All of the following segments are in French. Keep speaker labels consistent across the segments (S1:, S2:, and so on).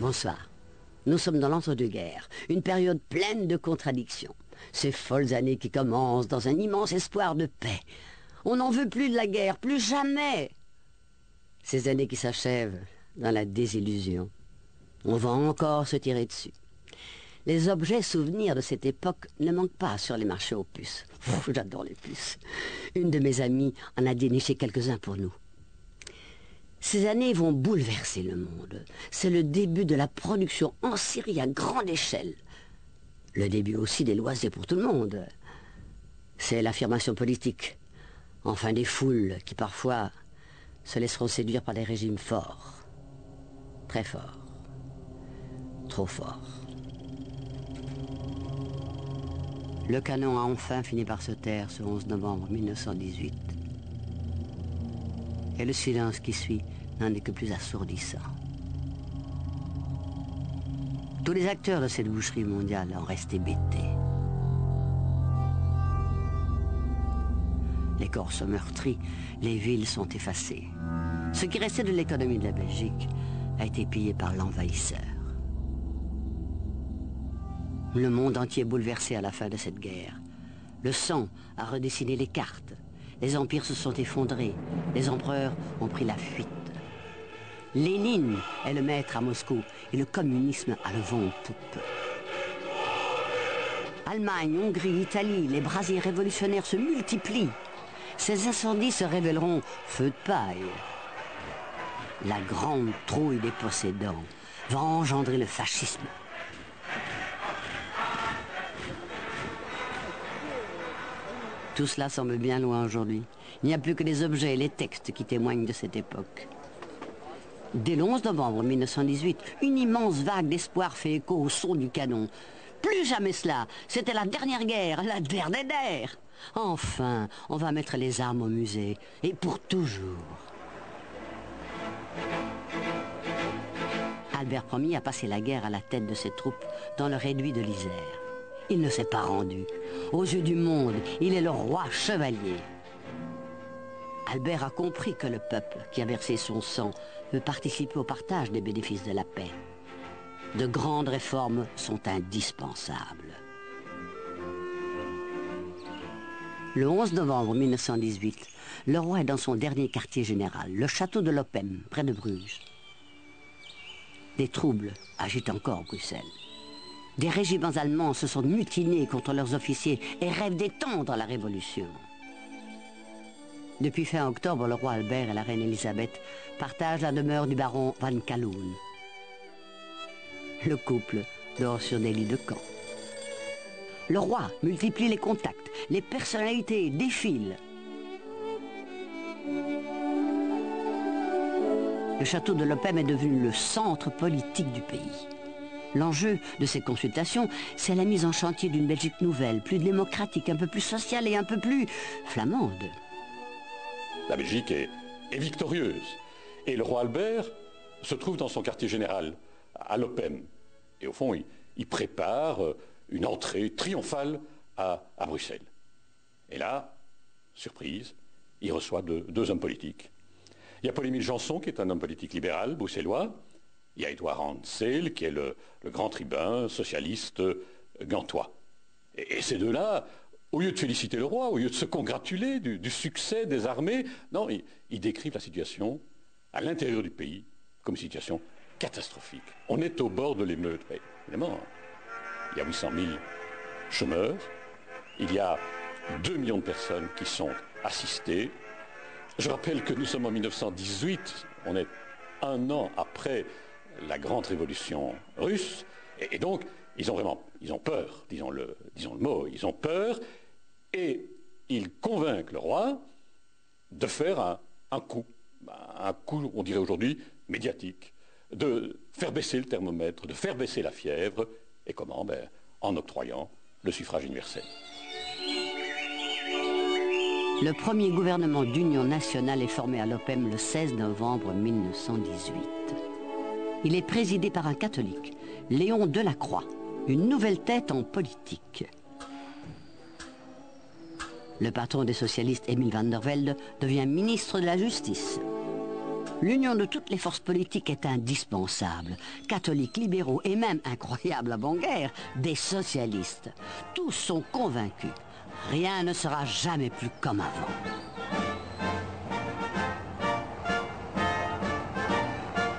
S1: Bonsoir. Nous sommes dans l'entre-deux-guerres, une période pleine de contradictions. Ces folles années qui commencent dans un immense espoir de paix. On n'en veut plus de la guerre, plus jamais. Ces années qui s'achèvent dans la désillusion. On va encore se tirer dessus. Les objets souvenirs de cette époque ne manquent pas sur les marchés aux puces. J'adore les puces. Une de mes amies en a déniché quelques-uns pour nous. Ces années vont bouleverser le monde. C'est le début de la production en série à grande échelle. Le début aussi des loisirs pour tout le monde. C'est l'affirmation politique. Enfin des foules qui parfois se laisseront séduire par des régimes forts. Très forts. Trop forts. Le canon a enfin fini par se taire ce 11 novembre 1918. Et le silence qui suit n'en est que plus assourdissant. Tous les acteurs de cette boucherie mondiale en restent hébétés. Les corps sont meurtris, les villes sont effacées. Ce qui restait de l'économie de la Belgique a été pillé par l'envahisseur. Le monde entier est bouleversé à la fin de cette guerre. Le sang a redessiné les cartes. Les empires se sont effondrés. Les empereurs ont pris la fuite. Lénine est le maître à Moscou et le communisme a le vent en poupe. Allemagne, Hongrie, Italie, les brasiers révolutionnaires se multiplient. Ces incendies se révéleront feu de paille. La grande trouille des possédants va engendrer le fascisme. Tout cela semble bien loin aujourd'hui. Il n'y a plus que les objets et les textes qui témoignent de cette époque. Dès le 11 novembre 1918, une immense vague d'espoir fait écho au son du canon. Plus jamais cela, c'était la dernière guerre, la dernière. Enfin, on va mettre les armes au musée, et pour toujours. Albert Ier a passé la guerre à la tête de ses troupes dans le réduit de l'Isère. Il ne s'est pas rendu. Aux yeux du monde, il est le roi chevalier. Albert a compris que le peuple qui a versé son sang veut participer au partage des bénéfices de la paix. De grandes réformes sont indispensables. Le 11 novembre 1918, le roi est dans son dernier quartier général, le château de Lopem, près de Bruges. Des troubles agitent encore Bruxelles. Des régiments allemands se sont mutinés contre leurs officiers et rêvent d'étendre la révolution. Depuis fin octobre, le roi Albert et la reine Elisabeth partagent la demeure du baron Van Kaloen. Le couple dort sur des lits de camp. Le roi multiplie les contacts, les personnalités défilent. Le château de Lopem est devenu le centre politique du pays. L'enjeu de ces consultations, c'est la mise en chantier d'une Belgique nouvelle, plus démocratique, un peu plus sociale et un peu plus flamande.
S2: La Belgique est victorieuse. Et le roi Albert se trouve dans son quartier général, à Lopem. Et au fond, il prépare une entrée triomphale à Bruxelles. Et là, surprise, il reçoit deux hommes politiques. Il y a Paul-Émile Janson, qui est un homme politique libéral, bruxellois. Il y a Édouard Ansel, qui est le grand tribun socialiste gantois. Et ces deux-là, au lieu de féliciter le roi, au lieu de se congratuler du succès des armées, non, ils décrivent la situation à l'intérieur du pays comme une situation catastrophique. On est au bord de l'émeute. Mais évidemment, il y a 800 000 chômeurs, il y a 2 millions de personnes qui sont assistées. Je rappelle que nous sommes en 1918, on est un an après la grande révolution russe, et donc ils ont peur, disons le mot, ils ont peur, et ils convainquent le roi de faire un coup, on dirait aujourd'hui, médiatique, de faire baisser le thermomètre, de faire baisser la fièvre, et comment? En octroyant le suffrage universel.
S1: Le premier gouvernement d'union nationale est formé à Lopem le 16 novembre 1918. Il est présidé par un catholique, Léon Delacroix, une nouvelle tête en politique. Le patron des socialistes, Émile van der Velde, devient ministre de la Justice. L'union de toutes les forces politiques est indispensable. Catholiques, libéraux et même, incroyable avant-guerre, des socialistes. Tous sont convaincus. Rien ne sera jamais plus comme avant.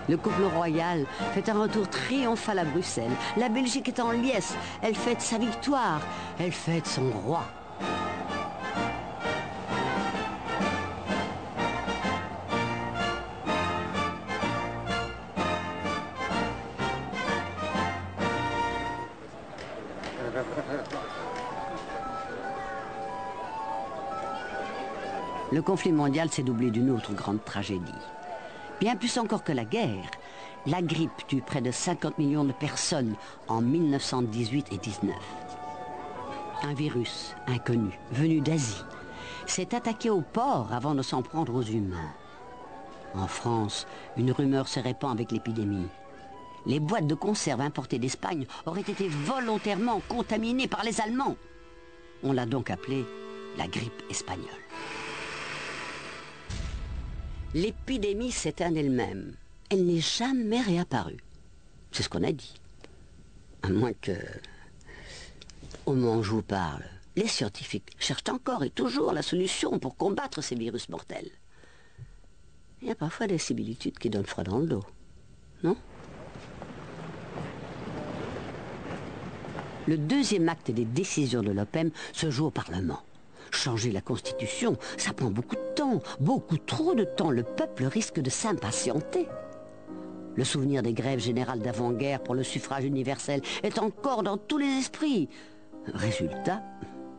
S1: Le couple royal fait un retour triomphal à Bruxelles. La Belgique est en liesse. Elle fête sa victoire. Elle fête son roi. Le conflit mondial s'est doublé d'une autre grande tragédie. Bien plus encore que la guerre, la grippe tue près de 50 millions de personnes en 1918 et 19. Un virus inconnu, venu d'Asie, s'est attaqué aux porcs avant de s'en prendre aux humains. En France, une rumeur se répand avec l'épidémie. Les boîtes de conserve importées d'Espagne auraient été volontairement contaminées par les Allemands. On l'a donc appelée la grippe espagnole. L'épidémie s'éteint d'elle-même. Elle n'est jamais réapparue. C'est ce qu'on a dit. À moins que, au moment où je vous parle, les scientifiques cherchent encore et toujours la solution pour combattre ces virus mortels. Il y a parfois des similitudes qui donnent froid dans le dos, non? Le deuxième acte des décisions de l'OPEM se joue au Parlement. Changer la Constitution, ça prend beaucoup de temps, beaucoup trop de temps. Le peuple risque de s'impatienter. Le souvenir des grèves générales d'avant-guerre pour le suffrage universel est encore dans tous les esprits. Résultat,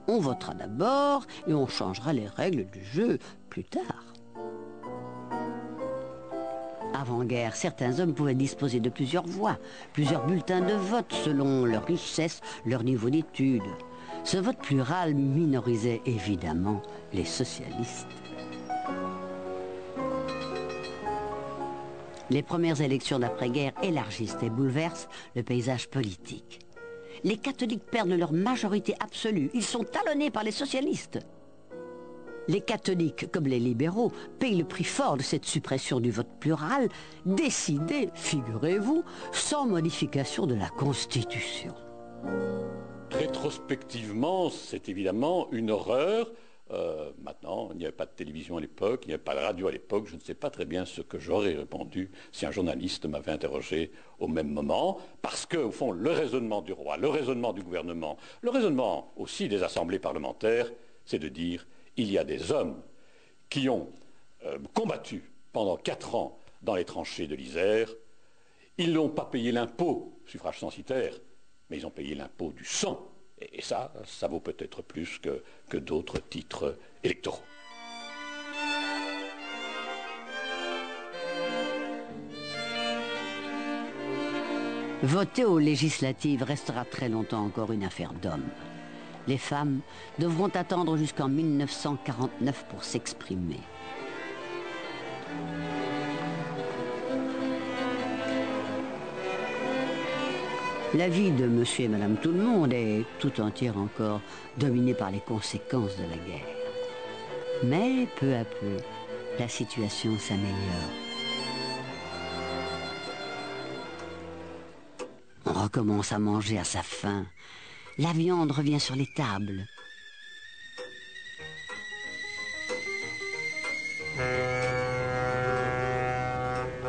S1: on votera d'abord et on changera les règles du jeu plus tard. Avant-guerre, certains hommes pouvaient disposer de plusieurs voix, plusieurs bulletins de vote selon leur richesse, leur niveau d'études. Ce vote plural minorisait évidemment les socialistes. Les premières élections d'après-guerre élargissent et bouleversent le paysage politique. Les catholiques perdent leur majorité absolue. Ils sont talonnés par les socialistes. Les catholiques, comme les libéraux, payent le prix fort de cette suppression du vote plural, décidée, figurez-vous, sans modification de la Constitution.
S2: Rétrospectivement, c'est évidemment une horreur. Maintenant, il n'y avait pas de télévision à l'époque, il n'y avait pas de radio à l'époque. Je ne sais pas très bien ce que j'aurais répondu si un journaliste m'avait interrogé au même moment. Parce que, au fond, le raisonnement du roi, le raisonnement du gouvernement, le raisonnement aussi des assemblées parlementaires, c'est de dire il y a des hommes qui ont combattu pendant 4 ans dans les tranchées de l'Isère. Ils n'ont pas payé l'impôt, suffrage censitaire, mais ils ont payé l'impôt du sang. Et ça vaut peut-être plus que d'autres titres électoraux.
S1: Voter aux législatives restera très longtemps encore une affaire d'hommes. Les femmes devront attendre jusqu'en 1949 pour s'exprimer. La vie de monsieur et madame tout-le-monde est tout entière encore dominée par les conséquences de la guerre. Mais peu à peu, la situation s'améliore. On recommence à manger à sa faim. La viande revient sur les tables.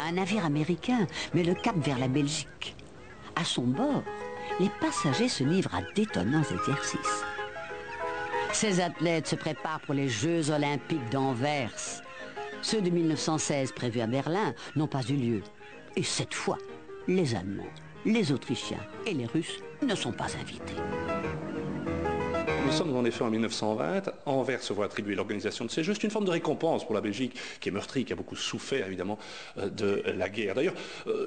S1: Un navire américain met le cap vers la Belgique. À son bord, les passagers se livrent à d'étonnants exercices. Ces athlètes se préparent pour les Jeux olympiques d'Anvers. Ceux de 1916 prévus à Berlin n'ont pas eu lieu. Et cette fois, les Allemands, les Autrichiens et les Russes ne sont pas invités.
S3: Nous sommes en effet en 1920. Anvers se voit attribuer l'organisation de ces Jeux. C'est une forme de récompense pour la Belgique, qui est meurtrie, qui a beaucoup souffert évidemment de la guerre. D'ailleurs,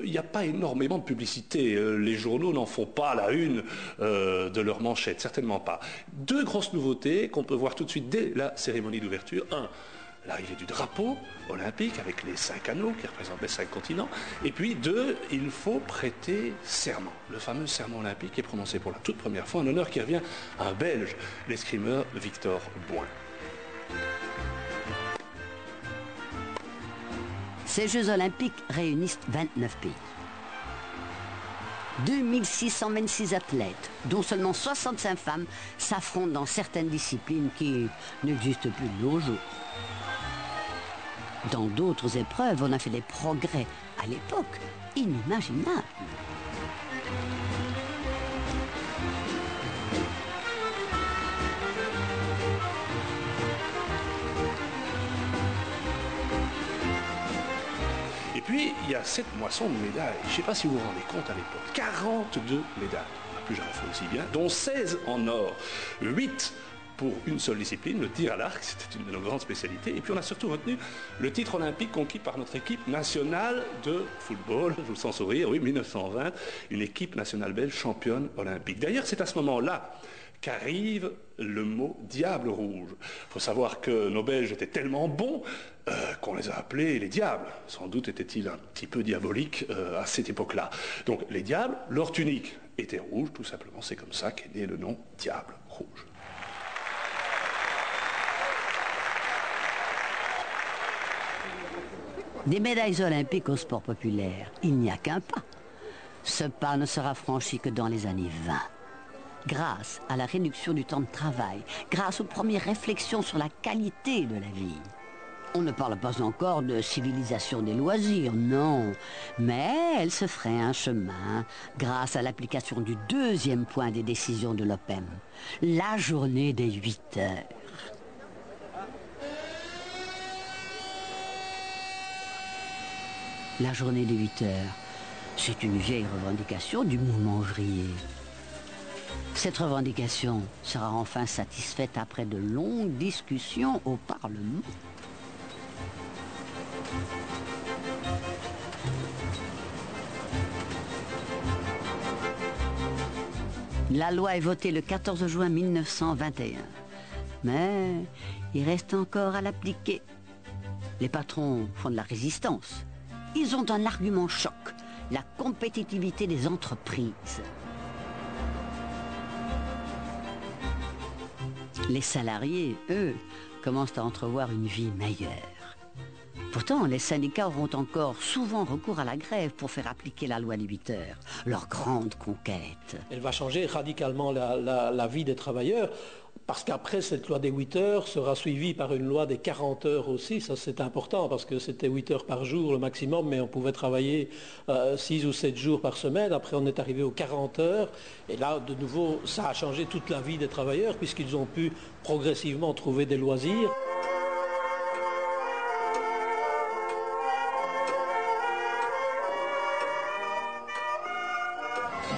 S3: il n'y a pas énormément de publicité. Les journaux n'en font pas la une de leur manchette, certainement pas. 2 grosses nouveautés qu'on peut voir tout de suite dès la cérémonie d'ouverture. 1. L'arrivée du drapeau olympique avec les 5 anneaux qui représentent les 5 continents. Et puis 2, il faut prêter serment. Le fameux serment olympique est prononcé pour la toute première fois, un honneur qui revient à un Belge, l'escrimeur Victor Boin.
S1: Ces Jeux olympiques réunissent 29 pays. 2626 athlètes, dont seulement 65 femmes, s'affrontent dans certaines disciplines qui n'existent plus de nos jours. Dans d'autres épreuves, on a fait des progrès, à l'époque, inimaginables.
S3: Et puis, il y a cette moisson de médailles. Je ne sais pas si vous vous rendez compte à l'époque. 42 médailles. On n'a plus jamais fait aussi bien. Dont 16 en or. 8 pour une seule discipline, le tir à l'arc. C'était une de nos grandes spécialités. Et puis, on a surtout retenu le titre olympique conquis par notre équipe nationale de football. Je vous sens sourire. Oui, 1920. Une équipe nationale belge championne olympique. D'ailleurs, c'est à ce moment-là qu'arrive le mot « diable rouge ». Il faut savoir que nos Belges étaient tellement bons qu'on les a appelés les diables. Sans doute étaient-ils un petit peu diaboliques à cette époque-là. Donc les diables, leur tunique était rouge, tout simplement. C'est comme ça qu'est né le nom « diable rouge ».
S1: Des médailles olympiques au sport populaire, il n'y a qu'un pas. Ce pas ne sera franchi que dans les années 20. Grâce à la réduction du temps de travail, grâce aux premières réflexions sur la qualité de la vie. On ne parle pas encore de civilisation des loisirs, non, mais elle se ferait un chemin grâce à l'application du deuxième point des décisions de l'OPEM, la journée des 8 heures. La journée des 8 heures, c'est une vieille revendication du mouvement ouvrier. Cette revendication sera enfin satisfaite après de longues discussions au Parlement. La loi est votée le 14 juin 1921. Mais il reste encore à l'appliquer. Les patrons font de la résistance. Ils ont un argument choc, la compétitivité des entreprises. Les salariés, eux, commencent à entrevoir une vie meilleure. Pourtant, les syndicats auront encore souvent recours à la grève pour faire appliquer la loi des 8 heures, leur grande conquête.
S4: Elle va changer radicalement la vie des travailleurs, parce qu'après, cette loi des 8 heures sera suivie par une loi des 40 heures aussi. Ça, c'est important, parce que c'était 8 heures par jour le maximum, mais on pouvait travailler 6 ou 7 jours par semaine. Après, on est arrivé aux 40 heures. Et là, de nouveau, ça a changé toute la vie des travailleurs, puisqu'ils ont pu progressivement trouver des loisirs.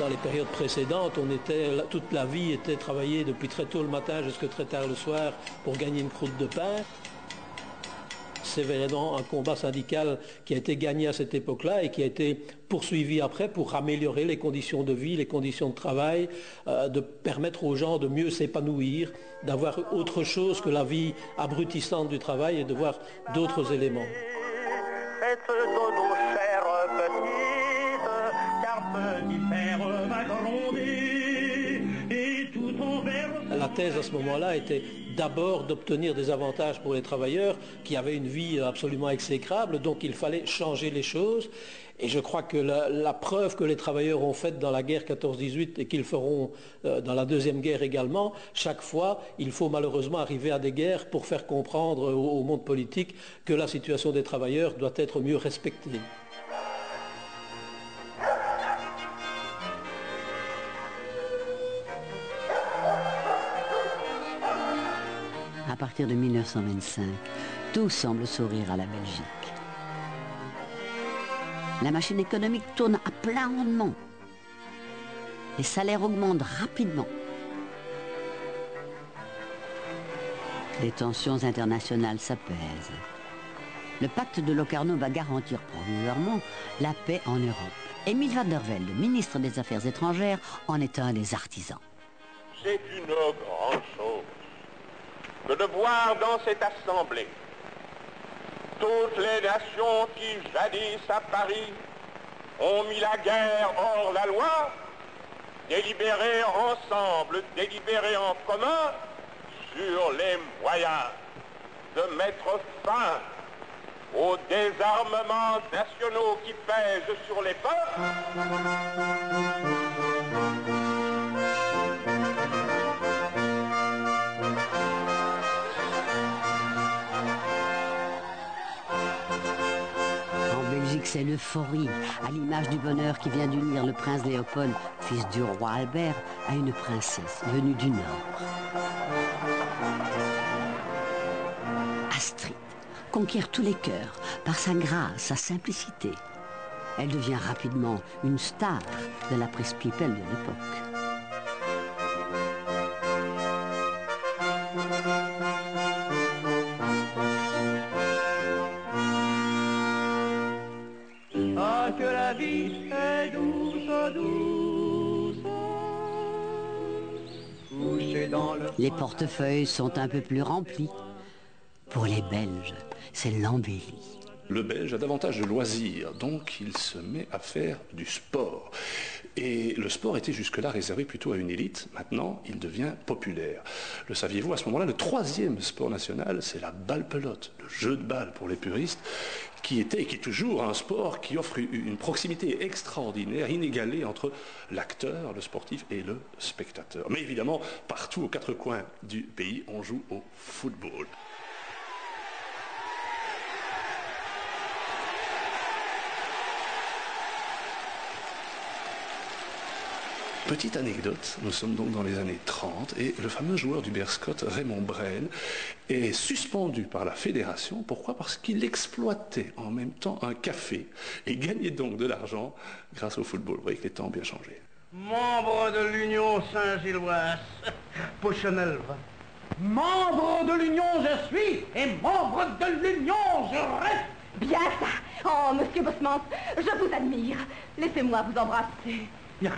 S4: Dans les périodes précédentes, toute la vie était travaillée depuis très tôt le matin jusqu'à très tard le soir pour gagner une croûte de pain. C'est vraiment un combat syndical qui a été gagné à cette époque-là et qui a été poursuivi après pour améliorer les conditions de vie, les conditions de travail, de permettre aux gens de mieux s'épanouir, d'avoir autre chose que la vie abrutissante du travail et de voir d'autres éléments. Faites dodo, chère petite, car petit père va gronder, et tout envers... La thèse à ce moment-là était d'abord d'obtenir des avantages pour les travailleurs qui avaient une vie absolument exécrable, donc il fallait changer les choses. Et je crois que la preuve que les travailleurs ont faite dans la guerre 14-18 et qu'ils feront dans la Deuxième Guerre également, chaque fois, il faut malheureusement arriver à des guerres pour faire comprendre au monde politique que la situation des travailleurs doit être mieux respectée.
S1: À partir de 1925, tout semble sourire à la Belgique. La machine économique tourne à plein rendement. Les salaires augmentent rapidement. Les tensions internationales s'apaisent. Le pacte de Locarno va garantir provisoirement la paix en Europe. Emile van der Velde, ministre des Affaires étrangères, en est un des artisans.
S5: C'est une grande chose que de voir dans cette assemblée toutes les nations qui, jadis à Paris, ont mis la guerre hors la loi, délibérer ensemble, délibérer en commun sur les moyens de mettre fin aux désarmements nationaux qui pèsent sur les peuples,
S1: c'est l'euphorie, à l'image du bonheur qui vient d'unir le prince Léopold, fils du roi Albert, à une princesse venue du Nord. Astrid conquiert tous les cœurs par sa grâce, sa simplicité. Elle devient rapidement une star de la presse people de l'époque.
S6: Que la vie est douce, douce, couchée dans le...
S1: Les portefeuilles sont un peu plus remplis. Pour les Belges, c'est l'embellie.
S3: Le Belge a davantage de loisirs, donc il se met à faire du sport. Et le sport était jusque-là réservé plutôt à une élite. Maintenant, il devient populaire. Le saviez-vous, à ce moment-là, le troisième sport national, c'est la balle-pelote, le jeu de balle pour les puristes, qui était et qui est toujours un sport qui offre une proximité extraordinaire, inégalée entre l'acteur, le sportif et le spectateur. Mais évidemment, partout aux quatre coins du pays, on joue au football. Petite anecdote, nous sommes donc dans les années 30 et le fameux joueur du Berscott, Raymond Brel, est suspendu par la fédération. Pourquoi? Parce qu'il exploitait en même temps un café et gagnait donc de l'argent grâce au football. Vous voyez que les temps ont bien changé.
S6: Membre de l'Union Saint-Gilloise, Pochenel. Membre de l'Union je suis et membre de l'Union je reste.
S7: Bien ça. Oh, monsieur Bosmans, je vous admire. Laissez-moi vous embrasser.
S6: Bien.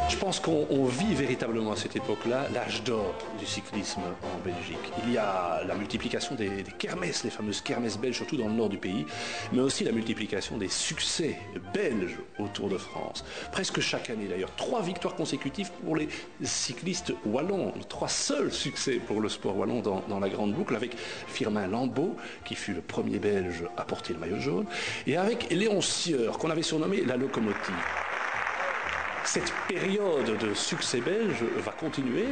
S3: Je pense qu'on vit véritablement à cette époque-là l'âge d'or du cyclisme en Belgique. Il y a la multiplication des kermesses, les fameuses kermesses belges, surtout dans le nord du pays, mais aussi la multiplication des succès belges au Tour de France. Presque chaque année d'ailleurs, 3 victoires consécutives pour les cyclistes wallons, 3 seuls succès pour le sport wallon dans la grande boucle, avec Firmin Lambeau, qui fut le premier belge à porter le maillot jaune, et avec Léon Sieur, qu'on avait surnommé la locomotive. Cette période de succès belge va continuer,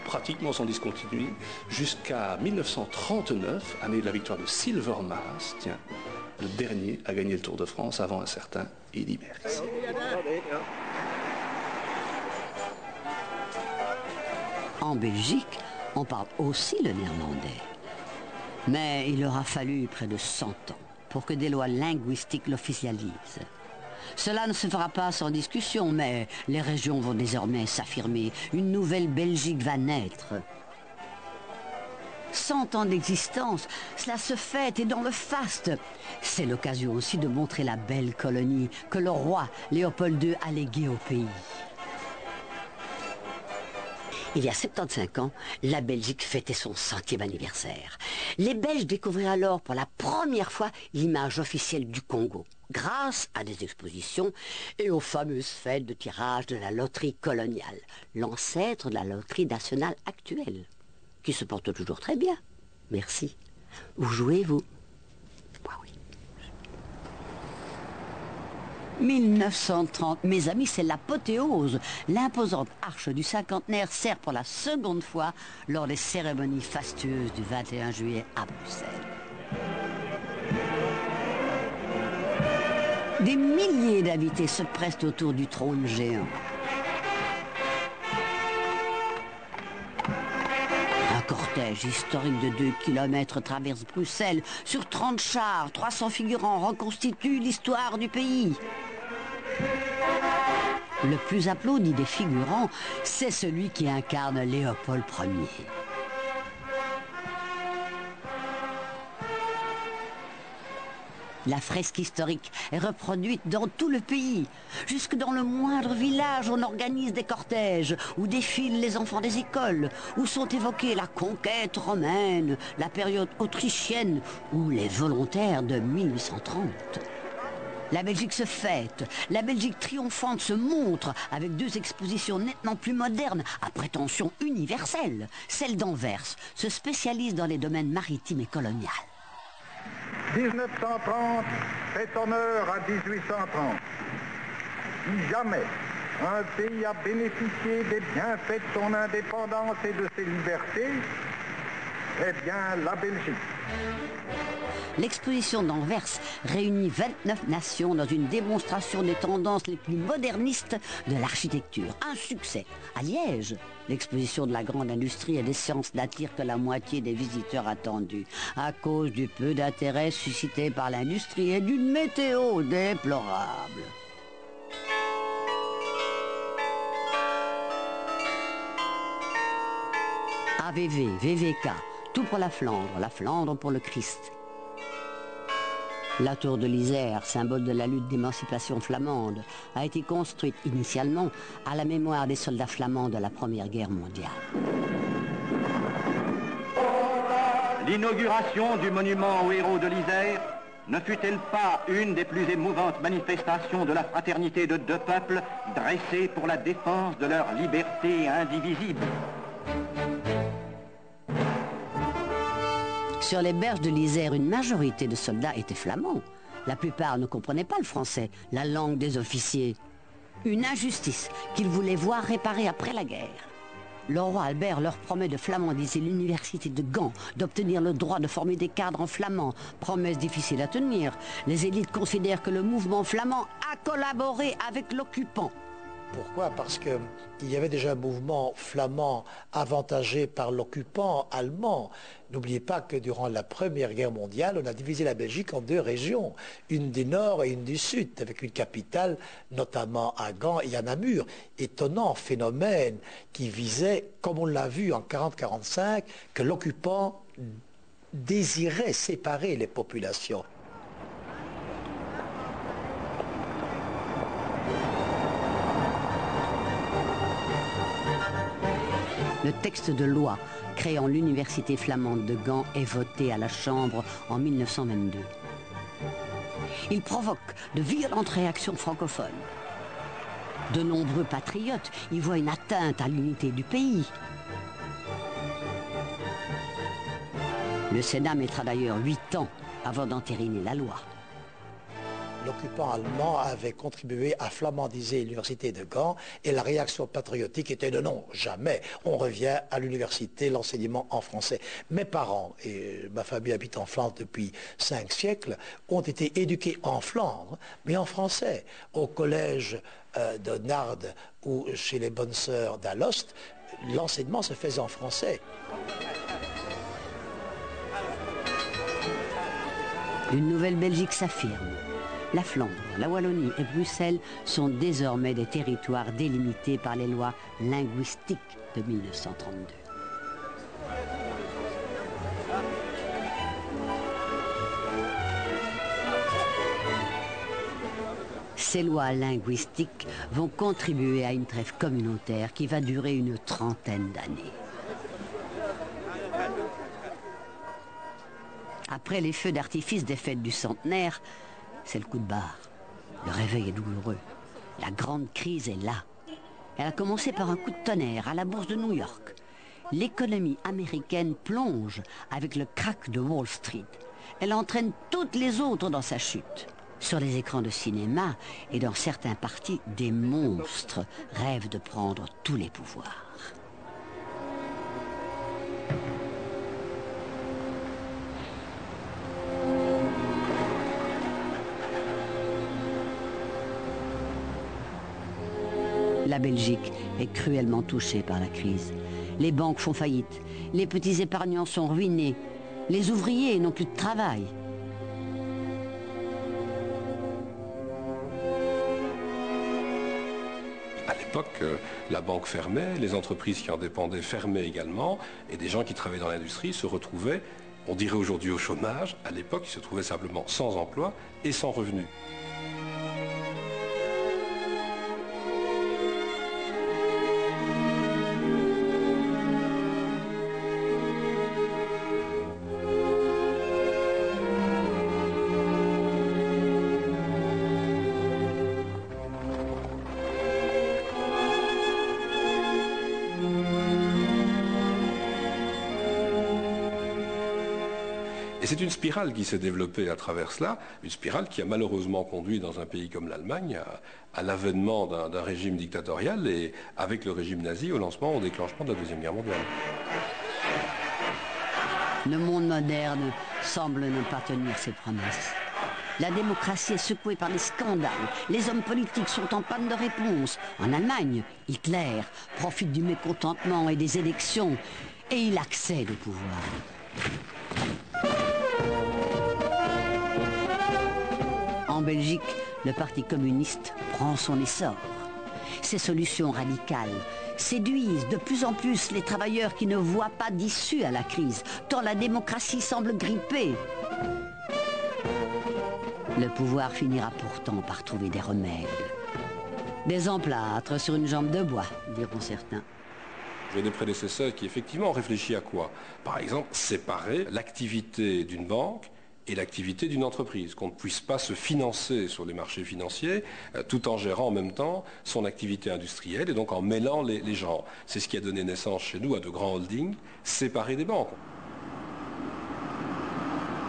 S3: pratiquement sans discontinuer, jusqu'à 1939, année de la victoire de Silvermaas, tiens, le dernier à gagner le Tour de France avant un certain Eddy Merckx.
S1: En Belgique, on parle aussi le néerlandais. Mais il aura fallu près de 100 ans pour que des lois linguistiques l'officialisent. Cela ne se fera pas sans discussion, mais les régions vont désormais s'affirmer. Une nouvelle Belgique va naître. 100 ans d'existence, cela se fête et dans le faste. C'est l'occasion aussi de montrer la belle colonie que le roi Léopold II a léguée au pays. Il y a 75 ans, la Belgique fêtait son 100e anniversaire. Les Belges découvrirent alors pour la première fois l'image officielle du Congo, grâce à des expositions et aux fameuses fêtes de tirage de la loterie coloniale, l'ancêtre de la loterie nationale actuelle, qui se porte toujours très bien. Merci. Où jouez-vous? Moi, oui. 1930, mes amis, c'est l'apothéose. L'imposante arche du cinquantenaire sert pour la seconde fois lors des cérémonies fastueuses du 21 juillet à Bruxelles. Des milliers d'invités se pressent autour du trône géant. Un cortège historique de 2 km traverse Bruxelles. Sur 30 chars, 300 figurants reconstituent l'histoire du pays. Le plus applaudi des figurants, c'est celui qui incarne Léopold Ier. La fresque historique est reproduite dans tout le pays. Jusque dans le moindre village, on organise des cortèges où défilent les enfants des écoles, où sont évoquées la conquête romaine, la période autrichienne ou les volontaires de 1830. La Belgique se fête, la Belgique triomphante se montre avec 2 expositions nettement plus modernes à prétention universelle. Celle d'Anvers se spécialise dans les domaines maritimes et coloniales.
S8: 1930 fait honneur à 1830. Si jamais un pays a bénéficié des bienfaits de son indépendance et de ses libertés, eh bien la Belgique.
S1: L'exposition d'Anvers réunit 29 nations dans une démonstration des tendances les plus modernistes de l'architecture. Un succès. À Liège, l'exposition de la grande industrie et des sciences n'attire que la moitié des visiteurs attendus, à cause du peu d'intérêt suscité par l'industrie et d'une météo déplorable. AVV, VVK, tout pour la Flandre pour le Christ. La tour de l'Isère, symbole de la lutte d'émancipation flamande, a été construite initialement à la mémoire des soldats flamands de la Première Guerre mondiale.
S9: L'inauguration du monument aux héros de l'Isère ne fut-elle pas une des plus émouvantes manifestations de la fraternité de 2 peuples dressés pour la défense de leur liberté indivisible?
S1: Sur les berges de l'Isère, une majorité de soldats étaient flamands. La plupart ne comprenaient pas le français, la langue des officiers. Une injustice qu'ils voulaient voir réparée après la guerre. Le roi Albert leur promet de flamandiser l'université de Gand, d'obtenir le droit de former des cadres en flamand. Promesse difficile à tenir. Les élites considèrent que le mouvement flamand a collaboré avec l'occupant.
S10: Pourquoi? Parce qu'il y avait déjà un mouvement flamand avantagé par l'occupant allemand. N'oubliez pas que durant la Première Guerre mondiale, on a divisé la Belgique en 2 régions, une du nord et une du sud, avec une capitale notamment à Gand et à Namur. Étonnant phénomène qui visait, comme on l'a vu en 40-45, que l'occupant désirait séparer les populations.
S1: Le texte de loi créant l'université flamande de Gand est voté à la Chambre en 1922. Il provoque de violentes réactions francophones. De nombreux patriotes y voient une atteinte à l'unité du pays. Le Sénat mettra d'ailleurs 8 ans avant d'entériner la loi.
S10: L'occupant allemand avait contribué à flamandiser l'université de Gand et la réaction patriotique était de non, jamais. On revient à l'université, l'enseignement en français. Mes parents, et ma famille habite en Flandre depuis 5 siècles, ont été éduqués en Flandre, mais en français. Au collège de Narde ou chez les bonnes sœurs d'Alost, l'enseignement se faisait en français.
S1: Une nouvelle Belgique s'affirme. La Flandre, la Wallonie et Bruxelles sont désormais des territoires délimités par les lois linguistiques de 1932. Ces lois linguistiques vont contribuer à une trêve communautaire qui va durer une 30aine d'années. Après les feux d'artifice des fêtes du centenaire, c'est le coup de barre. Le réveil est douloureux. La grande crise est là. Elle a commencé par un coup de tonnerre à la bourse de New York. L'économie américaine plonge avec le krach de Wall Street. Elle entraîne toutes les autres dans sa chute. Sur les écrans de cinéma et dans certains partis, des monstres rêvent de prendre tous les pouvoirs. La Belgique est cruellement touchée par la crise. Les banques font faillite, les petits épargnants sont ruinés, les ouvriers n'ont plus de travail.
S3: À l'époque, la banque fermait, les entreprises qui en dépendaient fermaient également, et des gens qui travaillaient dans l'industrie se retrouvaient, on dirait aujourd'hui au chômage, à l'époque ils se trouvaient simplement sans emploi et sans revenus.
S11: c'est une spirale qui s'est développée à travers cela, une spirale qui a malheureusement conduit dans un pays comme l'Allemagne à l'avènement d'un régime dictatorial et avec le régime nazi au déclenchement de la Deuxième Guerre mondiale.
S1: Le monde moderne semble ne pas tenir ses promesses. La démocratie est secouée par des scandales. Les hommes politiques sont en panne de réponse. En Allemagne, Hitler profite du mécontentement et des élections et il accède au pouvoir. En Belgique, le Parti communiste prend son essor. Ces solutions radicales séduisent de plus en plus les travailleurs qui ne voient pas d'issue à la crise, tant la démocratie semble grippée. Le pouvoir finira pourtant par trouver des remèdes. Des emplâtres sur une jambe de bois, diront certains.
S11: J'ai des prédécesseurs qui effectivement ont réfléchi à quoi? Par exemple, séparer l'activité d'une banque et l'activité d'une entreprise, qu'on ne puisse pas se financer sur les marchés financiers tout en gérant en même temps son activité industrielle et donc en mêlant les genres. C'est ce qui a donné naissance chez nous à de grands holdings séparés des banques.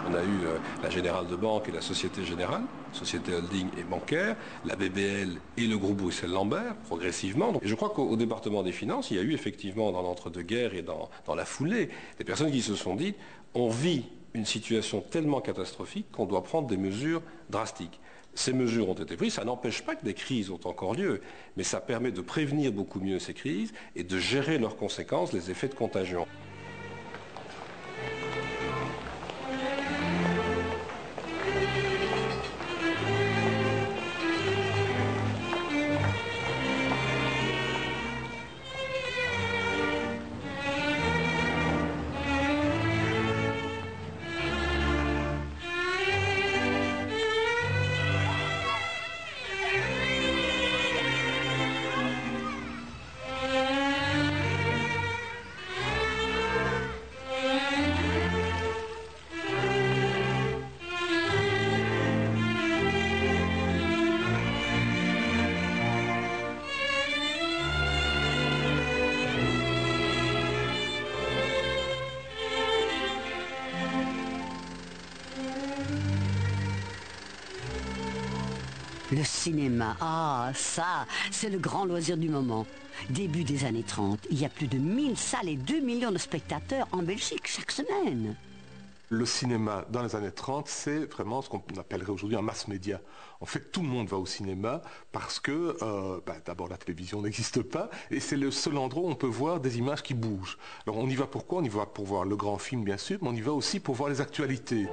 S11: On a eu la Générale de Banque et la Société Générale, Société Holding et Bancaire, la BBL et le groupe Bruxelles-Lambert, progressivement. Et je crois qu'au département des finances, il y a eu effectivement dans l'entre-deux-guerres et dans la foulée, des personnes qui se sont dit on vit une situation tellement catastrophique qu'on doit prendre des mesures drastiques. Ces mesures ont été prises, ça n'empêche pas que des crises ont encore lieu, mais ça permet de prévenir beaucoup mieux ces crises et de gérer leurs conséquences, les effets de contagion.
S1: Le cinéma, ça, c'est le grand loisir du moment. Début des années 30, il y a plus de 1000 salles et 2 millions de spectateurs en Belgique chaque semaine.
S12: Le cinéma dans les années 30, c'est vraiment ce qu'on appellerait aujourd'hui un mass média. En fait, tout le monde va au cinéma parce que, d'abord, la télévision n'existe pas et c'est le seul endroit où on peut voir des images qui bougent. Alors, on y va pourquoi? On y va pour voir le grand film, bien sûr, mais on y va aussi pour voir les actualités.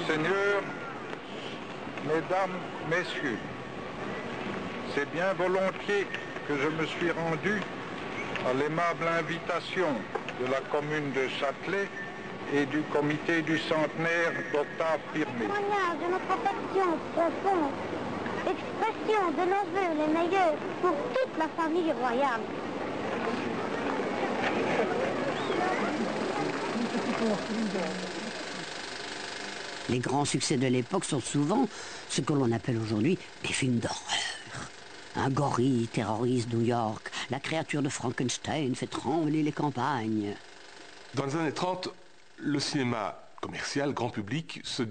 S8: Monseigneur, Mesdames, Messieurs, c'est bien volontiers que je me suis rendu à l'aimable invitation de la commune de Châtelet et du comité du centenaire d'Octave Firmé.
S13: Témoignage de notre affection profonde, expression de nos vœux les meilleurs pour toute la famille royale.
S1: Les grands succès de l'époque sont souvent ce que l'on appelle aujourd'hui des films d'horreur. Un gorille terrorise New York, la créature de Frankenstein fait trembler les campagnes.
S12: Dans les années 30, le cinéma commercial, grand public, se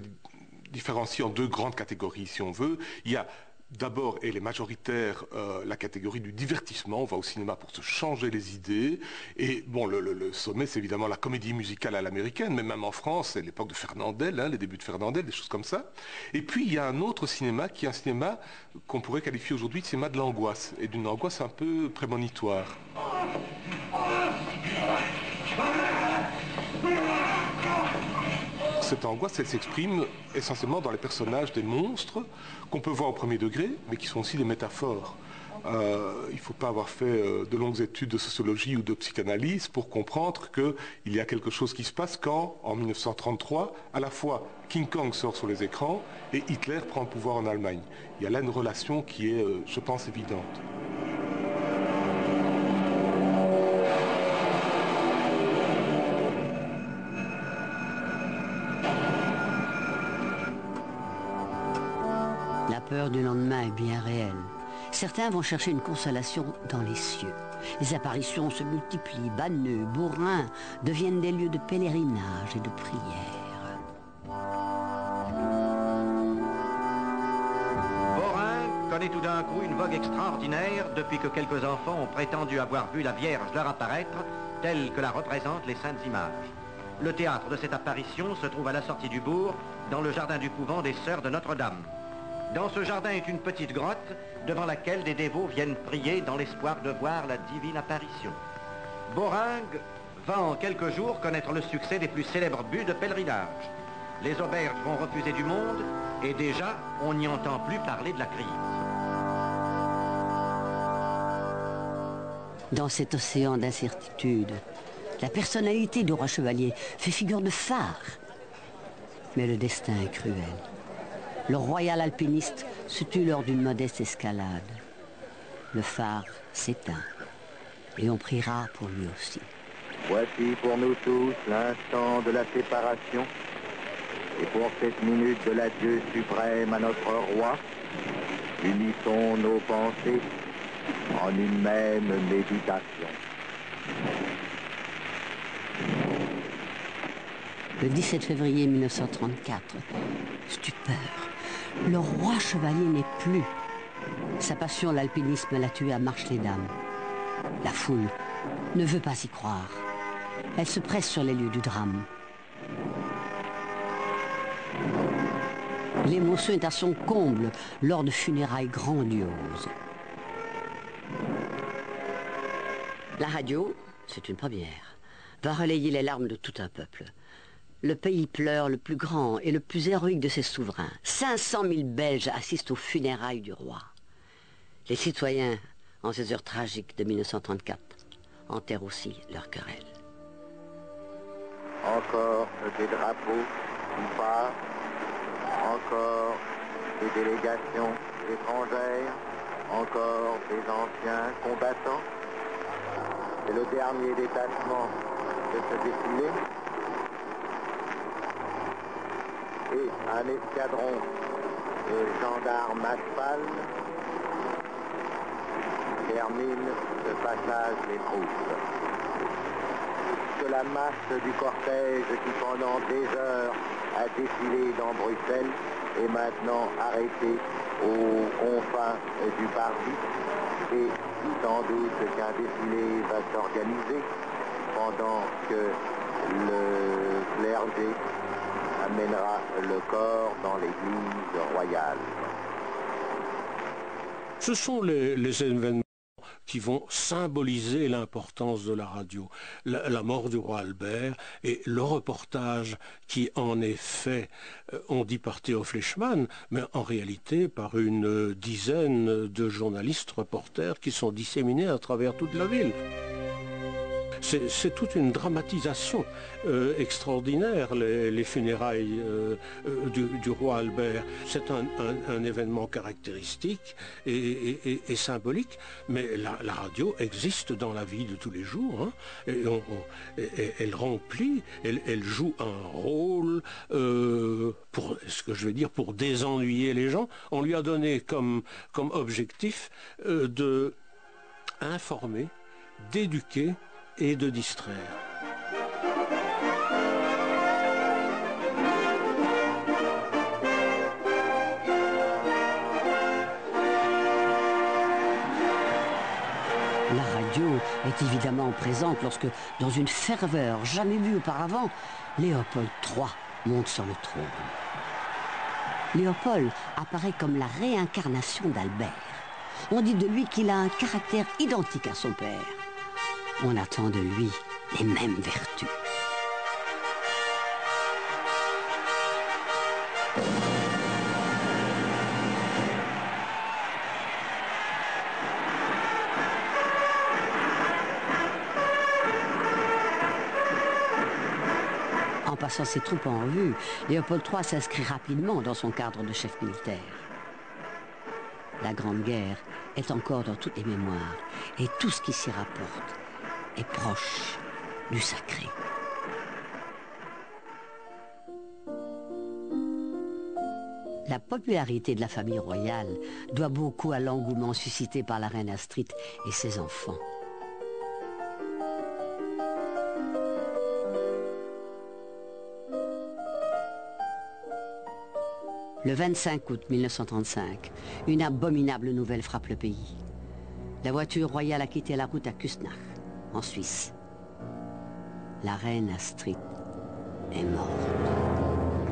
S12: différencie en deux grandes catégories, si on veut. Il y a d'abord, et les majoritaires, la catégorie du divertissement. On va au cinéma pour se changer les idées. Et bon, le sommet, c'est évidemment la comédie musicale à l'américaine, mais même en France, c'est l'époque de Fernandel, les débuts de Fernandel, des choses comme ça. Et puis, il y a un autre cinéma qui est un cinéma qu'on pourrait qualifier aujourd'hui de cinéma de l'angoisse, et d'une angoisse un peu prémonitoire. Cette angoisse, elle s'exprime essentiellement dans les personnages des monstres qu'on peut voir au premier degré, mais qui sont aussi des métaphores. Il ne faut pas avoir fait de longues études de sociologie ou de psychanalyse pour comprendre qu'il y a quelque chose qui se passe quand, en 1933, à la fois King Kong sort sur les écrans et Hitler prend le pouvoir en Allemagne. Il y a là une relation qui est, je pense, évidente.
S1: La peur du lendemain est bien réelle. Certains vont chercher une consolation dans les cieux. Les apparitions se multiplient, Banneux, Beaurain deviennent des lieux de pèlerinage et de prière.
S9: Beaurain connaît tout d'un coup une vogue extraordinaire depuis que quelques enfants ont prétendu avoir vu la Vierge leur apparaître telle que la représentent les Saintes Images. Le théâtre de cette apparition se trouve à la sortie du bourg, dans le jardin du couvent des Sœurs de Notre-Dame. Dans ce jardin est une petite grotte devant laquelle des dévots viennent prier dans l'espoir de voir la divine apparition. Beauringue va en quelques jours connaître le succès des plus célèbres buts de pèlerinage. Les auberges vont refuser du monde et déjà on n'y entend plus parler de la crise.
S1: Dans cet océan d'incertitude, la personnalité du roi chevalier fait figure de phare. Mais le destin est cruel. Le royal alpiniste se tue lors d'une modeste escalade. Le phare s'éteint et on priera pour lui aussi.
S14: Voici pour nous tous l'instant de la séparation et pour cette minute de l'adieu suprême à notre roi, unissons nos pensées en une même méditation.
S1: Le 17 février 1934, stupeur. Le roi chevalier n'est plus. Sa passion, l'alpinisme, l'a tué à Marche-les-Dames. La foule ne veut pas y croire. Elle se presse sur les lieux du drame. L'émotion est à son comble lors de funérailles grandioses. La radio, c'est une première, va relayer les larmes de tout un peuple. Le pays pleure le plus grand et le plus héroïque de ses souverains. 500 000 Belges assistent aux funérailles du roi. Les citoyens, en ces heures tragiques de 1934, enterrent aussi leur querelle.
S14: Encore des drapeaux qui partent, encore des délégations étrangères, encore des anciens combattants. C'est le dernier détachement de ce défilé. Et un escadron de gendarmes à cheval termine ce passage des troupes. Que la masse du cortège qui pendant des heures a défilé dans Bruxelles est maintenant arrêtée aux confins du parvis et sans doute qu'un défilé va s'organiser pendant que le clergé amènera le corps dans l'église royale.
S4: Ce sont les événements qui vont symboliser l'importance de la radio. La mort du roi Albert et le reportage qui en est fait, on dit par Théo Fleischmann, mais en réalité par une dizaine de journalistes reporters qui sont disséminés à travers toute la ville. C'est toute une dramatisation extraordinaire, les funérailles du roi Albert. C'est un événement caractéristique et symbolique, mais la radio existe dans la vie de tous les jours. Hein, et elle remplit, elle joue un rôle, pour pour désennuyer les gens. On lui a donné comme objectif de informer, d'éduquer et de distraire.
S1: La radio est évidemment présente lorsque, dans une ferveur jamais vue auparavant, Léopold III monte sur le trône. Léopold apparaît comme la réincarnation d'Albert. On dit de lui qu'il a un caractère identique à son père. On attend de lui les mêmes vertus. En passant ses troupes en revue, Léopold III s'inscrit rapidement dans son cadre de chef militaire. La Grande Guerre est encore dans toutes les mémoires et tout ce qui s'y rapporte est proche du sacré. La popularité de la famille royale doit beaucoup à l'engouement suscité par la reine Astrid et ses enfants. Le 25 août 1935, une abominable nouvelle frappe le pays. La voiture royale a quitté la route à Küsnacht, en Suisse. La reine Astrid est morte.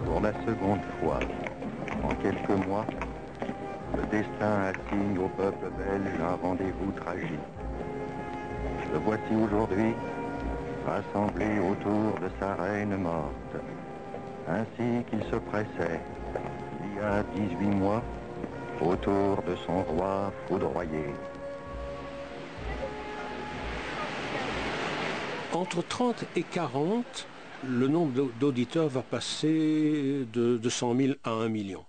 S14: Pour la seconde fois, en quelques mois, le destin assigne au peuple belge un rendez-vous tragique. Le voici aujourd'hui, rassemblé autour de sa reine morte, ainsi qu'il se pressait, il y a 18 mois, autour de son roi foudroyé.
S3: Entre 30 et 40, le nombre d'auditeurs va passer de 200 000 à 1 million.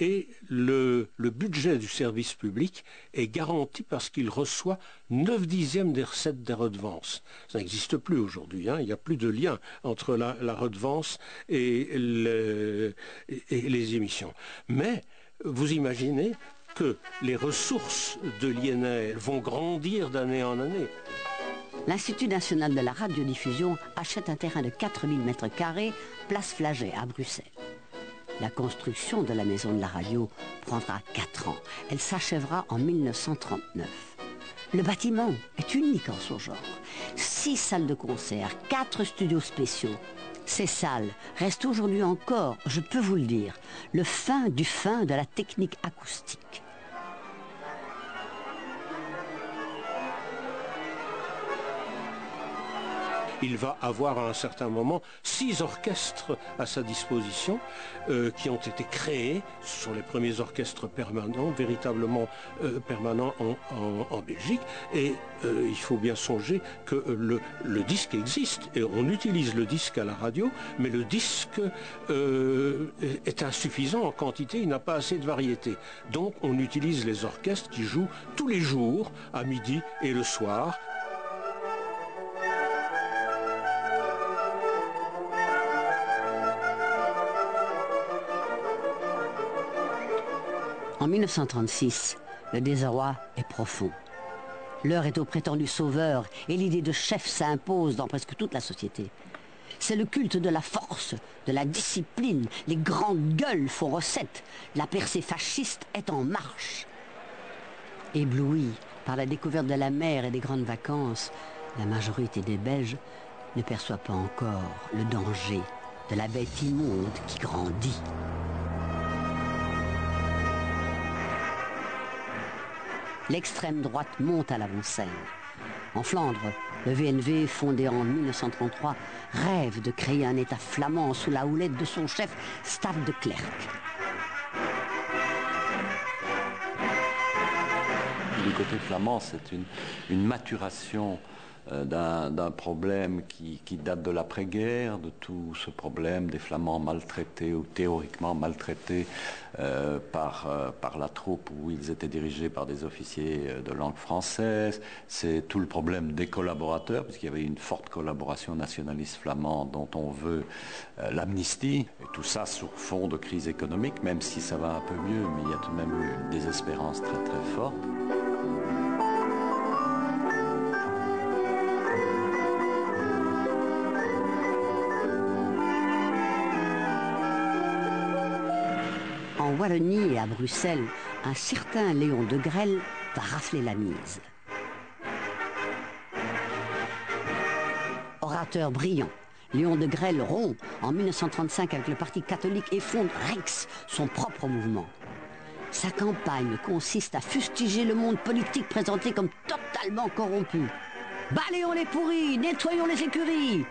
S3: Et le budget du service public est garanti parce qu'il reçoit 9/10 des recettes des redevances. Ça n'existe plus aujourd'hui, hein. Il n'y a plus de lien entre la redevance et les émissions. Mais vous imaginez que les ressources de l'INR vont grandir d'année en année.
S1: L'Institut national de la radiodiffusion achète un terrain de 4000 m², place Flagey à Bruxelles. La construction de la maison de la radio prendra 4 ans. Elle s'achèvera en 1939. Le bâtiment est unique en son genre. 6 salles de concert, 4 studios spéciaux. Ces salles restent aujourd'hui encore, je peux vous le dire, le fin du fin de la technique acoustique.
S3: Il va avoir à un certain moment 6 orchestres à sa disposition qui ont été créés. Ce sont les premiers orchestres permanents, véritablement permanents en Belgique. Et il faut bien songer que le disque existe et on utilise le disque à la radio, mais le disque est insuffisant en quantité, il n'a pas assez de variété. Donc on utilise les orchestres qui jouent tous les jours à midi et le soir.
S1: En 1936, le désarroi est profond. L'heure est au prétendu sauveur et l'idée de chef s'impose dans presque toute la société. C'est le culte de la force, de la discipline. Les grandes gueules font recette. La percée fasciste est en marche. Éblouie par la découverte de la mer et des grandes vacances, la majorité des Belges ne perçoit pas encore le danger de la bête immonde qui grandit. L'extrême droite monte à l'avant-scène. En Flandre, le VNV, fondé en 1933, rêve de créer un État flamand sous la houlette de son chef, Staff de Klerk.
S15: Du côté flamand, c'est une maturation d'un problème qui date de l'après-guerre, de tout ce problème des Flamands maltraités ou théoriquement maltraités par la troupe où ils étaient dirigés par des officiers de langue française. C'est tout le problème des collaborateurs, puisqu'il y avait une forte collaboration nationaliste flamande dont on veut l'amnistie. Et tout ça sur fond de crise économique, même si ça va un peu mieux, mais il y a tout de même eu une désespérance très très forte.
S1: En Wallonie et à Bruxelles, un certain Léon de Grelle va rafler la mise. Orateur brillant, Léon de Grelle rompt en 1935 avec le Parti catholique et fonde Rex, son propre mouvement. Sa campagne consiste à fustiger le monde politique présenté comme totalement corrompu. Balayons les pourris, nettoyons les écuries.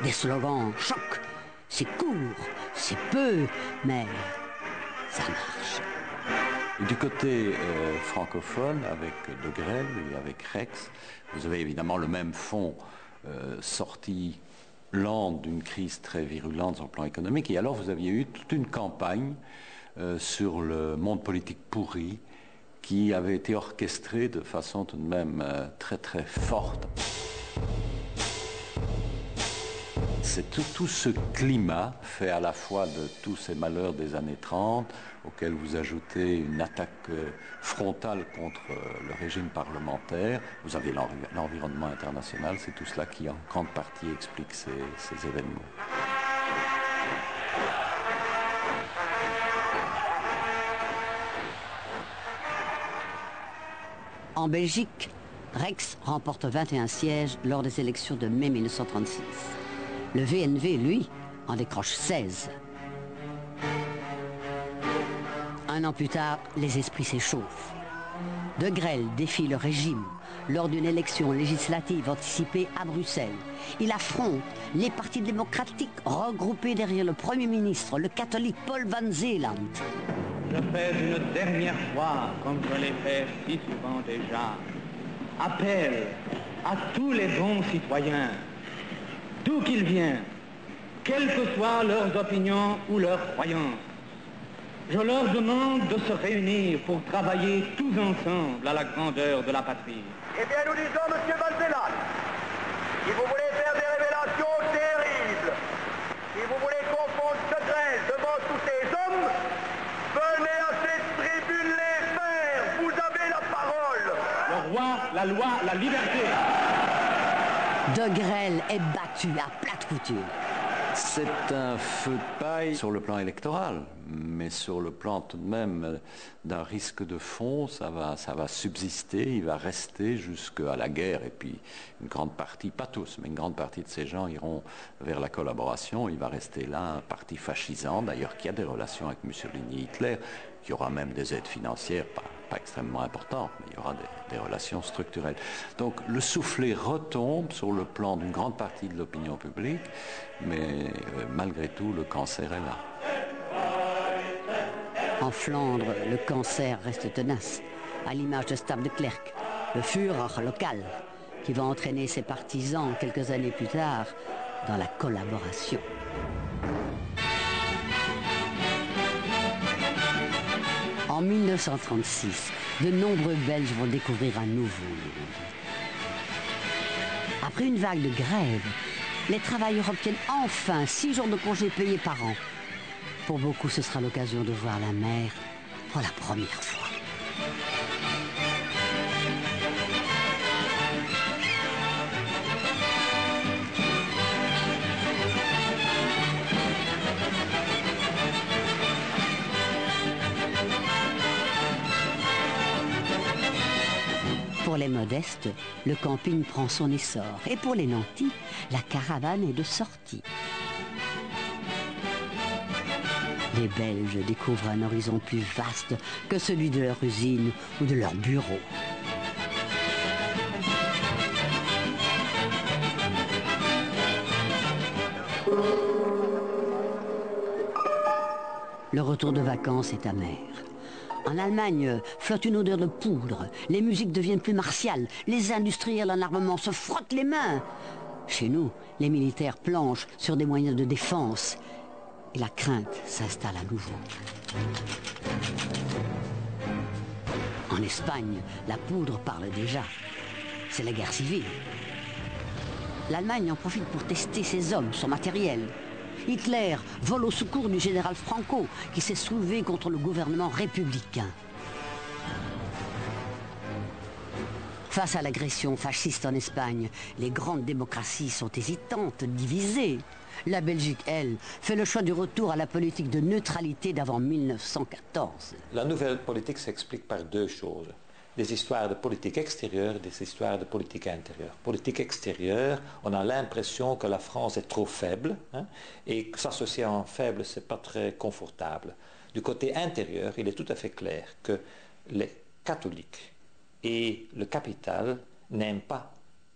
S1: Des slogans chocs, c'est court, c'est peu, mais ça marche.
S15: Du côté francophone, avec De Grelle et avec Rex, vous avez évidemment le même fond sorti lente d'une crise très virulente sur le plan économique. Et alors vous aviez eu toute une campagne sur le monde politique pourri qui avait été orchestrée de façon tout de même très très forte. C'est tout ce climat fait à la fois de tous ces malheurs des années 30, auxquels vous ajoutez une attaque frontale contre le régime parlementaire, vous avez l'environnement international, c'est tout cela qui en grande partie explique ces événements.
S1: En Belgique, Rex remporte 21 sièges lors des élections de mai 1936. Le VNV, lui, en décroche 16. Un an plus tard, les esprits s'échauffent. De Grelle défie le régime lors d'une élection législative anticipée à Bruxelles. Il affronte les partis démocratiques regroupés derrière le Premier ministre, le catholique Paul van Zeeland.
S6: Je fais une dernière fois, comme je l'ai fait si souvent déjà, appel à tous les bons citoyens, d'où qu'ils viennent, quelles que soient leurs opinions ou leurs croyances. Je leur demande de se réunir pour travailler tous ensemble à la grandeur de la patrie.
S14: Eh bien, nous disons, monsieur Van Zeeland, si vous voulez faire des révélations terribles, si vous voulez confondre secrets devant tous ces hommes, venez à cette tribune les faire, vous avez la parole.
S6: Le roi, la loi, la liberté.
S1: De Grelle est battu à plate couture.
S15: C'est un feu de paille sur le plan électoral, mais sur le plan tout de même d'un risque de fond, ça va subsister, il va rester jusqu'à la guerre. Et puis une grande partie, pas tous, mais une grande partie de ces gens iront vers la collaboration. Il va rester là un parti fascisant, d'ailleurs qui a des relations avec Mussolini et Hitler, qui aura même des aides financières, pas extrêmement importantes, mais il y aura des relations structurelles. Donc le soufflet retombe sur le plan d'une grande partie de l'opinion publique, mais malgré tout, le cancer est là.
S1: En Flandre, le cancer reste tenace, à l'image de Stave de Klerk, le Führer local, qui va entraîner ses partisans quelques années plus tard dans la collaboration. En 1936, de nombreux Belges vont découvrir un nouveau monde. Après une vague de grève, les travailleurs obtiennent enfin 6 jours de congés payés par an. Pour beaucoup, ce sera l'occasion de voir la mer pour la première fois. Pour les modestes, le camping prend son essor. Et pour les nantis, la caravane est de sortie. Les Belges découvrent un horizon plus vaste que celui de leur usine ou de leur bureau. Le retour de vacances est amer. En Allemagne, flotte une odeur de poudre, les musiques deviennent plus martiales, les industriels en armement se frottent les mains. Chez nous, les militaires planchent sur des moyens de défense et la crainte s'installe à nouveau. En Espagne, la poudre parle déjà. C'est la guerre civile. L'Allemagne en profite pour tester ses hommes, son matériel. Hitler vole au secours du général Franco, qui s'est soulevé contre le gouvernement républicain. Face à l'agression fasciste en Espagne, les grandes démocraties sont hésitantes, divisées. La Belgique, elle, fait le choix du retour à la politique de neutralité d'avant 1914.
S16: La nouvelle politique s'explique par 2 choses. Des histoires de politique extérieure et des histoires de politique intérieure. Politique extérieure, on a l'impression que la France est trop faible, et que s'associer à un faible, ce n'est pas très confortable. Du côté intérieur, il est tout à fait clair que les catholiques et le capital n'aiment pas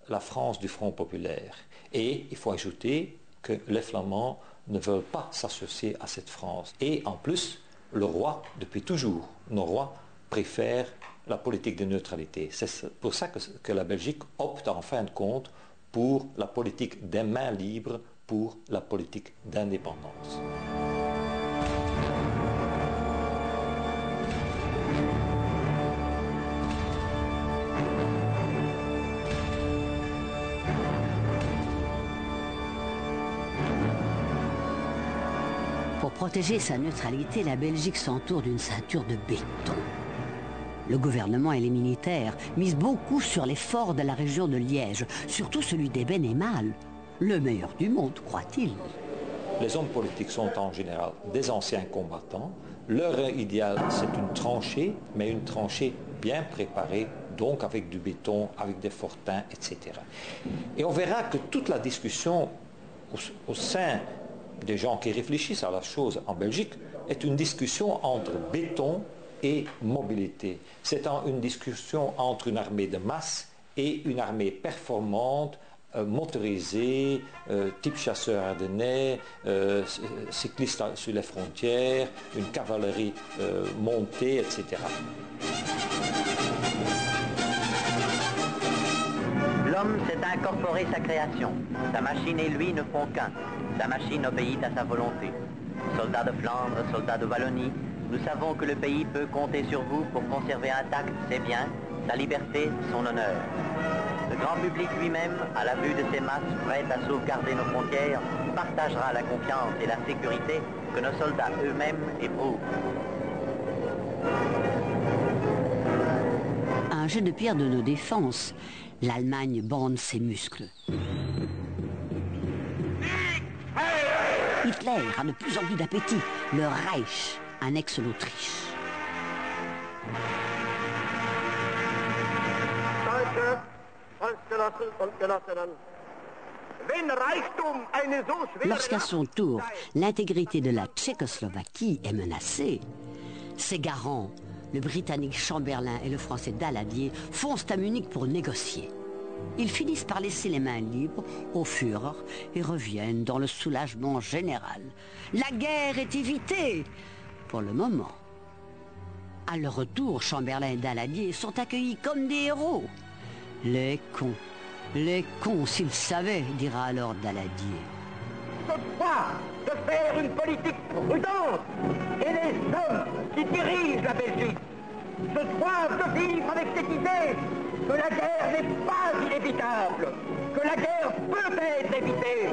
S16: la France du Front populaire. Et il faut ajouter que les Flamands ne veulent pas s'associer à cette France. Et en plus, le roi, depuis toujours, nos rois préfèrent la politique de neutralité. C'est pour ça que la Belgique opte en fin de compte pour la politique des mains libres, pour la politique d'indépendance.
S1: Pour protéger sa neutralité, la Belgique s'entoure d'une ceinture de béton. Le gouvernement et les militaires misent beaucoup sur les forts de la région de Liège, surtout celui d'Ébène et Mal, le meilleur du monde, croit-il.
S16: Les hommes politiques sont en général des anciens combattants. Leur idéal, c'est une tranchée, mais une tranchée bien préparée, donc avec du béton, avec des fortins, etc. Et on verra que toute la discussion au sein des gens qui réfléchissent à la chose en Belgique est une discussion entre béton et mobilité. C'est une discussion entre une armée de masse et une armée performante, motorisés, type chasseurs ardennais, cyclistes sur les frontières, une cavalerie montée, etc.
S17: L'homme s'est incorporé sa création. Sa machine et lui ne font qu'un. Sa machine obéit à sa volonté. Soldats de Flandre, soldats de Wallonie, nous savons que le pays peut compter sur vous pour conserver intact ses biens, sa liberté, son honneur. Le grand public lui-même, à la vue de ces masses prêtes à sauvegarder nos frontières, partagera la confiance et la sécurité que nos soldats eux-mêmes éprouvent.
S1: À un jet de pierre de nos défenses, l'Allemagne bande ses muscles. Hitler a de plus en plus d'appétit. Le Reich annexe l'Autriche. Lorsqu'à son tour, l'intégrité de la Tchécoslovaquie est menacée, ses garants, le Britannique Chamberlain et le Français Daladier, foncent à Munich pour négocier. Ils finissent par laisser les mains libres au Führer et reviennent dans le soulagement général. La guerre est évitée, pour le moment. À leur retour, Chamberlain et Daladier sont accueillis comme des héros. Les cons s'ils savaient, dira alors Daladier.
S18: Se doit de faire une politique prudente et les hommes qui dirigent la Belgique se doivent de vivre avec cette idée que la guerre n'est pas inévitable, que la guerre peut être évitée,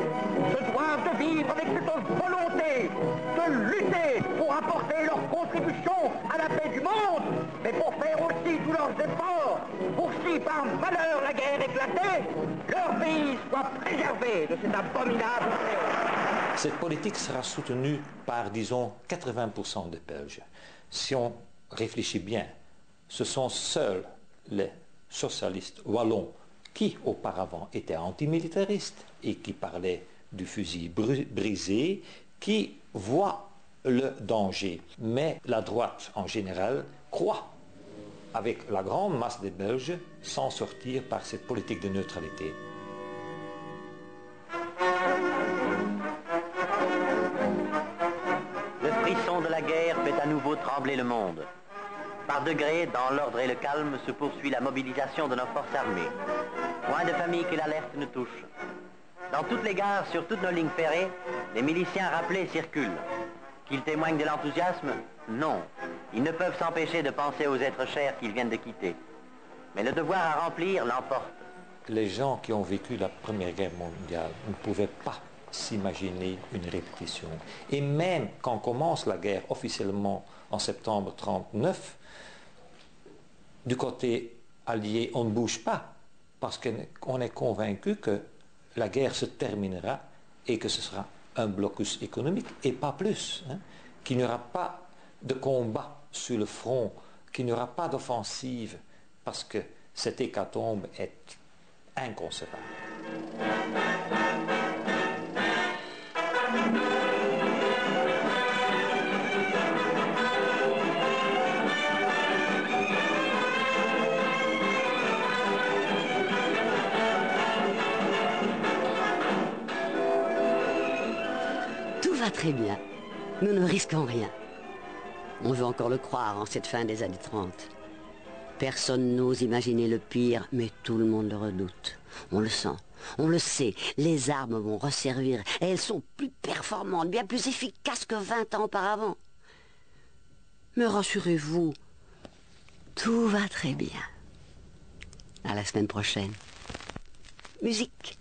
S18: se doivent de vivre avec cette volonté de lutter pour apporter leur contribution à la paix du monde, mais pour faire aussi tous leurs efforts, pour si par malheur la guerre éclatait, leur pays soit préservé de cet abominable fléau.
S16: Cette politique sera soutenue par, disons, 80% des Belges. Si on réfléchit bien, ce sont seuls les socialistes wallons qui auparavant étaient antimilitaristes et qui parlaient du fusil brisé, qui voient le danger. Mais la droite en général croit, avec la grande masse des Belges, s'en sortir par cette politique de neutralité.
S17: Le frisson de la guerre fait à nouveau trembler le monde. Par degrés, dans l'ordre et le calme, se poursuit la mobilisation de nos forces armées. Point de famille que l'alerte ne touche. Dans toutes les gares, sur toutes nos lignes ferrées, les miliciens rappelés circulent. Qu'ils témoignent de l'enthousiasme? Non. Ils ne peuvent s'empêcher de penser aux êtres chers qu'ils viennent de quitter. Mais le devoir à remplir l'emporte.
S16: Les gens qui ont vécu la Première Guerre mondiale ne pouvaient pas s'imaginer une répétition. Et même quand commence la guerre officiellement en septembre 1939, du côté allié, on ne bouge pas, parce qu'on est convaincu que la guerre se terminera et que ce sera un blocus économique, et pas plus, hein, qu'il n'y aura pas de combat sur le front, qu'il n'y aura pas d'offensive, parce que cette hécatombe est inconcevable.
S1: Tout va très bien. Nous ne risquons rien. On veut encore le croire en cette fin des années 30. Personne n'ose imaginer le pire, mais tout le monde le redoute. On le sent, on le sait, les armes vont resservir et elles sont plus performantes, bien plus efficaces que 20 ans auparavant. Mais rassurez-vous, tout va très bien. À la semaine prochaine. Musique.